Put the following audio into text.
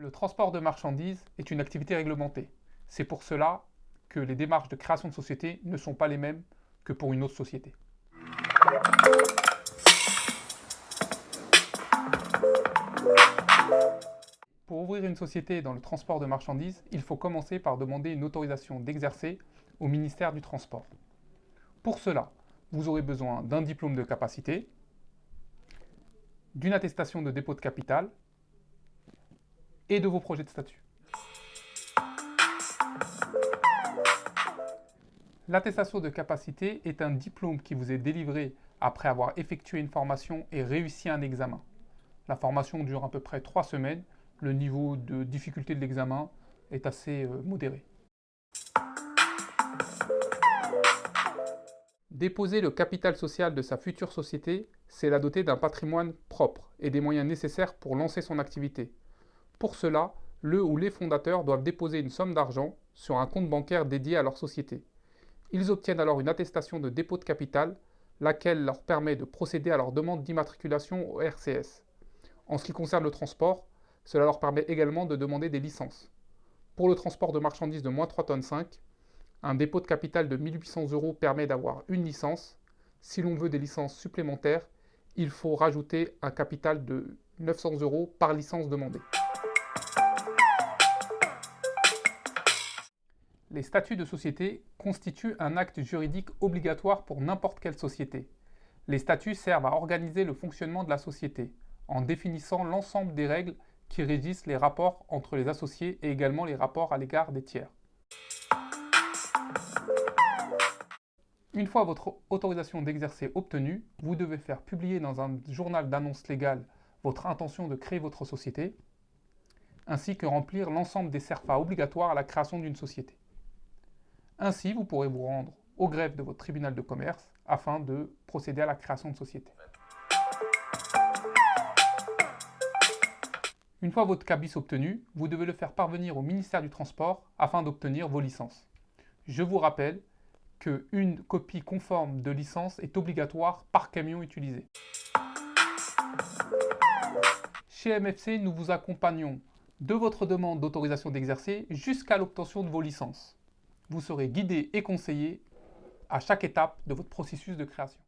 Le transport de marchandises est une activité réglementée. C'est pour cela que les démarches de création de société ne sont pas les mêmes que pour une autre société. Pour ouvrir une société dans le transport de marchandises, il faut commencer par demander une autorisation d'exercer au ministère du Transport. Pour cela, vous aurez besoin d'un diplôme de capacité, d'une attestation de dépôt de capital et de vos projets de statut. L'attestation de capacité est un diplôme qui vous est délivré après avoir effectué une formation et réussi un examen. La formation dure à peu près 3 semaines. Le niveau de difficulté de l'examen est assez modéré. Déposer le capital social de sa future société, c'est la doter d'un patrimoine propre et des moyens nécessaires pour lancer son activité. Pour cela, le ou les fondateurs doivent déposer une somme d'argent sur un compte bancaire dédié à leur société. Ils obtiennent alors une attestation de dépôt de capital, laquelle leur permet de procéder à leur demande d'immatriculation au RCS. En ce qui concerne le transport, cela leur permet également de demander des licences. Pour le transport de marchandises de moins 3,5 tonnes, un dépôt de capital de 1 800 € permet d'avoir une licence. Si l'on veut des licences supplémentaires, il faut rajouter un capital de 900 € par licence demandée. Les statuts de société constituent un acte juridique obligatoire pour n'importe quelle société. Les statuts servent à organiser le fonctionnement de la société, en définissant l'ensemble des règles qui régissent les rapports entre les associés et également les rapports à l'égard des tiers. Une fois votre autorisation d'exercer obtenue, vous devez faire publier dans un journal d'annonces légales votre intention de créer votre société, ainsi que remplir l'ensemble des CERFA obligatoires à la création d'une société. Ainsi, vous pourrez vous rendre au greffe de votre tribunal de commerce afin de procéder à la création de société. Une fois votre cabis obtenu, vous devez le faire parvenir au ministère du Transport afin d'obtenir vos licences. Je vous rappelle qu'une copie conforme de licence est obligatoire par camion utilisé. Chez MFC, nous vous accompagnons de votre demande d'autorisation d'exercer jusqu'à l'obtention de vos licences. Vous serez guidé et conseillé à chaque étape de votre processus de création.